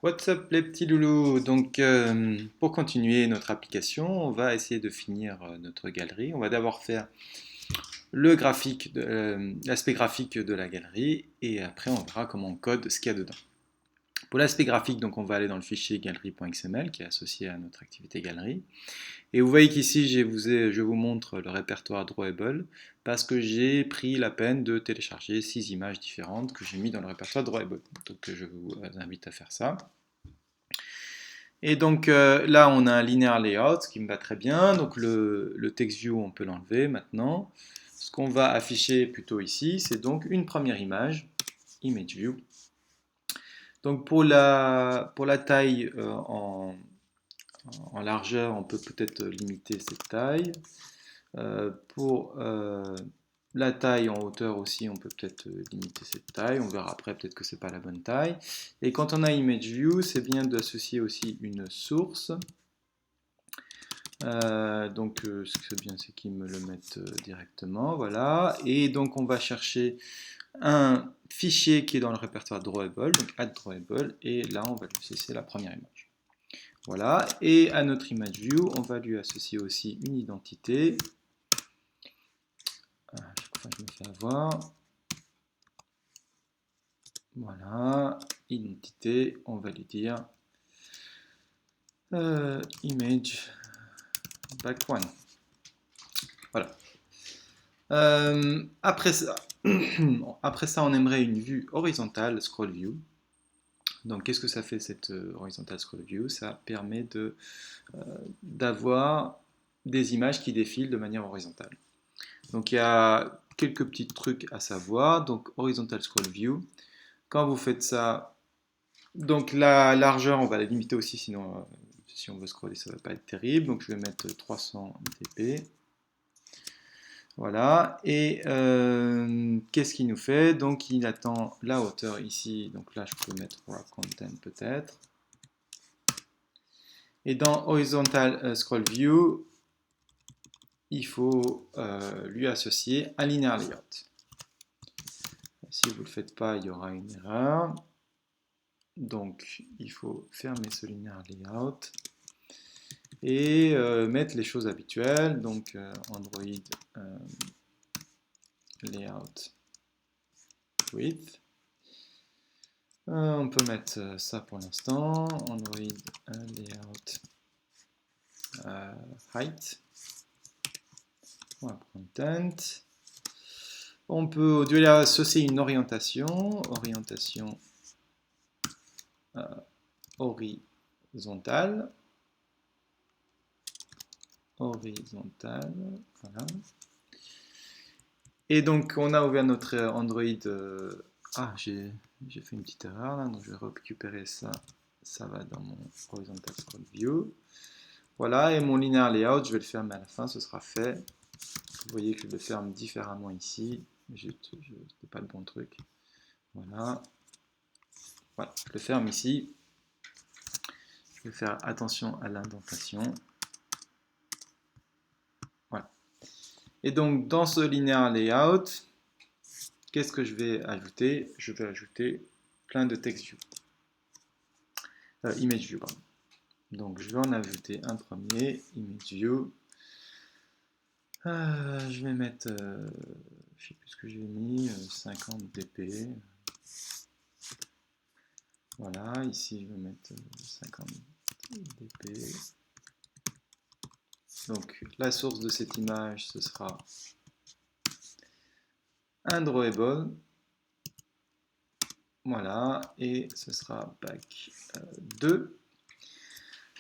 What's up les petits loulous? Donc pour continuer notre application, on va essayer de finir notre galerie. On va d'abord faire l'aspect graphique de la galerie et après on verra comment on code ce qu'il y a dedans. Pour l'aspect graphique, donc on va aller dans le fichier galerie.xml qui est associé à notre activité galerie. Et vous voyez qu'ici je vous montre le répertoire Drawable parce que j'ai pris la peine de télécharger 6 images différentes que j'ai mis dans le répertoire Drawable. Donc je vous invite à faire ça. Et donc là, on a un linear layout, ce qui me va très bien. Donc le text view, on peut l'enlever maintenant. Ce qu'on va afficher plutôt ici, c'est donc une première image, image view. Donc pour la taille en largeur, on peut peut-être limiter cette taille. Pour la taille en hauteur aussi, on peut peut-être limiter cette taille. On verra après, peut-être que c'est pas la bonne taille. Et quand on a image view, c'est bien d'associer aussi une source. Ce que c'est bien, c'est qu'ils me le mettent directement, voilà. Et donc on va chercher un fichier qui est dans le répertoire Drawable, donc add Drawable, et là on va lui associer la première image. Voilà, et à notre image view, on va lui associer aussi une identité. Chaque fois je me fais avoir. Voilà, identité, on va lui dire image back one. Voilà. Après ça, après ça, on aimerait une vue horizontale, scroll view. Donc, qu'est-ce que ça fait cette horizontale scroll view? Ça permet d'avoir des images qui défilent de manière horizontale. Donc, il y a quelques petits trucs à savoir. Donc, horizontal scroll view. Quand vous faites ça, donc la largeur, on va la limiter aussi, sinon, si on veut scroller, ça ne va pas être terrible. Donc, je vais mettre 300 dp. Voilà, et qu'est-ce qu'il nous fait? Donc il attend la hauteur ici, donc là je peux mettre wrap content peut-être. Et dans horizontal scroll view, il faut lui associer un linear layout. Si vous ne le faites pas, il y aura une erreur. Donc il faut fermer ce linear layout et mettre les choses habituelles, donc Android layout width. On peut mettre ça pour l'instant, Android layout height, content. On peut lui associer une orientation, horizontale, voilà. Et donc on a ouvert notre Android. J'ai fait une petite erreur là, donc je vais récupérer ça. Ça va dans mon horizontal scroll view. Voilà, et mon linear layout, je vais le fermer à la fin, ce sera fait. Vous voyez que je le ferme différemment ici. Je n'ai pas le bon truc. Voilà. Voilà, je le ferme ici. Je vais faire attention à l'indentation. Voilà. Et donc, dans ce linear layout, qu'est-ce que je vais ajouter? Je vais ajouter plein de text view. Image view, pardon. Donc, je vais en ajouter un premier, image view. Je vais mettre, je sais plus ce que j'ai mis, 50 dp. Voilà, ici je vais mettre 50 dp. Donc la source de cette image, ce sera un drawable. Voilà, et ce sera back 2.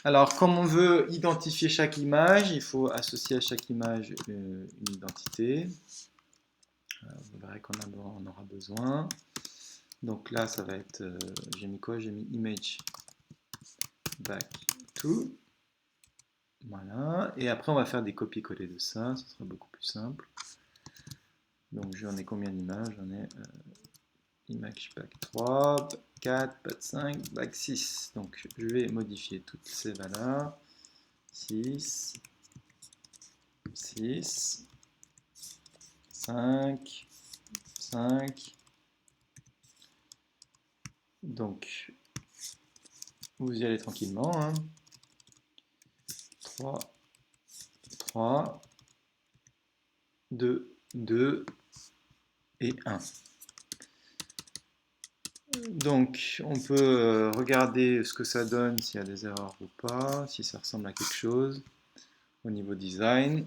Alors, comme on veut identifier chaque image, il faut associer à chaque image une identité. Vous verrez qu'on en aura besoin. Donc là, ça va être, j'ai mis quoi? J'ai mis image back 2. Voilà, et après on va faire des copier-coller de ça, ce sera beaucoup plus simple. Donc j'en ai combien d'images? J'en ai image back 3, back 4, back 5, back 6. Donc je vais modifier toutes ces valeurs. 6, 6, 5, 5. Donc Vous y allez tranquillement, hein. 3, 3, 2, 2 et 1. Donc, on peut regarder ce que ça donne, s'il y a des erreurs ou pas, si ça ressemble à quelque chose au niveau design.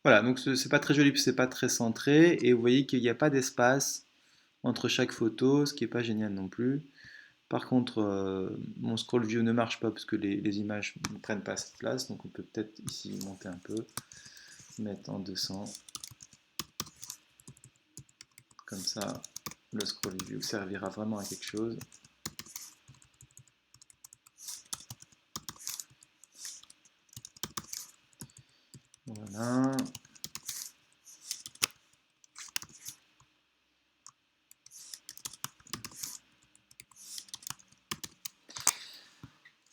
Voilà, donc c'est pas très joli, c'est pas très centré, et vous voyez qu'il n'y a pas d'espace entre chaque photo, ce qui n'est pas génial non plus. Par contre, mon scroll view ne marche pas parce que les images ne prennent pas cette place, donc on peut peut-être ici monter un peu, mettre en 200, comme ça le scroll view servira vraiment à quelque chose. Voilà.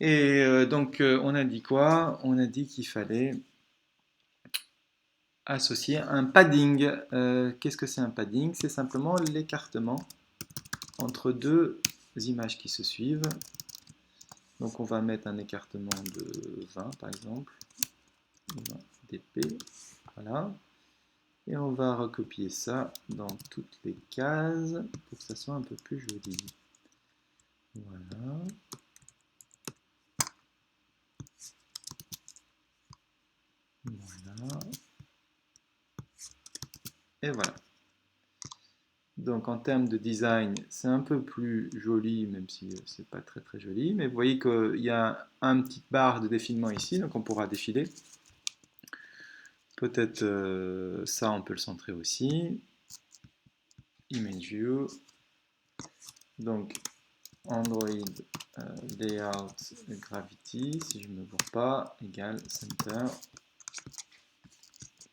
Et donc on a dit quoi? On a dit qu'il fallait associer un padding. Qu'est-ce que c'est un padding? C'est simplement l'écartement entre deux images qui se suivent. Donc on va mettre un écartement de 20 par exemple, 20 dp, voilà. Et on va recopier ça dans toutes les cases pour que ça soit un peu plus joli. Voilà. Voilà. Et voilà. Donc en termes de design, c'est un peu plus joli, même si c'est pas très très joli. Mais vous voyez qu'il y a un petit barre de défilement ici, donc on pourra défiler. Peut-être ça, on peut le centrer aussi. Image View. Donc Android Layout Gravity, si je ne me gourre pas, égale Center.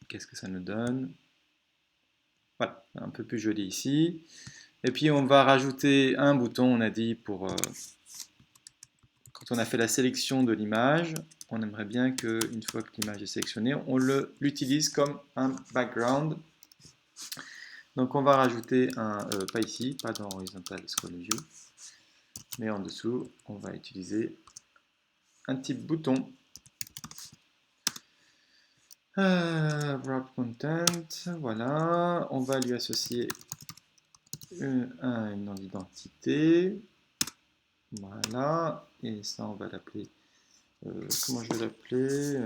Qu'est-ce que ça nous donne? Voilà, un peu plus joli ici. Et puis on va rajouter un bouton, on a dit, pour quand on a fait la sélection de l'image, on aimerait bien qu'une fois que l'image est sélectionnée, on l'utilise comme un background. Donc on va rajouter un, pas ici, pas dans Horizontal Scroll View, mais en dessous, on va utiliser un type bouton. Wrap Content, voilà, on va lui associer un nom d'identité, voilà, et ça on va l'appeler, comment je vais l'appeler,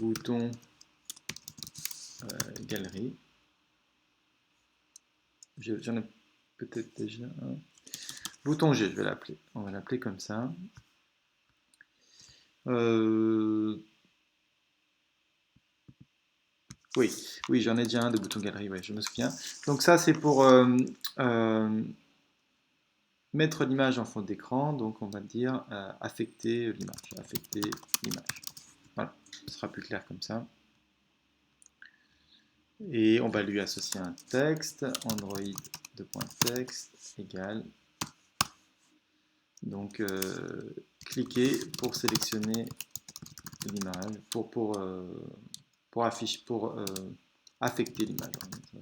bouton galerie. J'en ai peut-être déjà un. Bouton G, je vais l'appeler. On va l'appeler comme ça. Oui, oui, j'en ai déjà un de bouton galerie, ouais, je me souviens. Donc ça, c'est pour mettre l'image en fond d'écran. Donc on va dire affecter l'image. Affecter l'image. Voilà, ce sera plus clair comme ça. Et on va lui associer un texte, android.text égale. Donc cliquez pour sélectionner l'image, pour affecter l'image.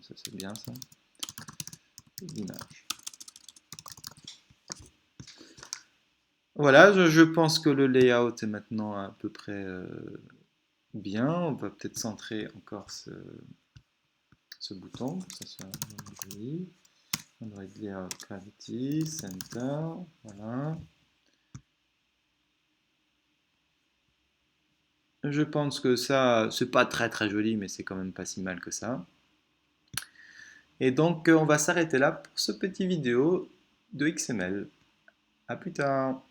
Ça c'est bien ça. L'image. Voilà, je pense que le layout est maintenant à peu près bien. On va peut-être centrer encore ce bouton, que ça soit joli. Android Layout Gravity, Center, voilà. Je pense que ça, c'est pas très très joli, mais c'est quand même pas si mal que ça. Et donc, on va s'arrêter là pour ce petit vidéo de XML. À plus tard.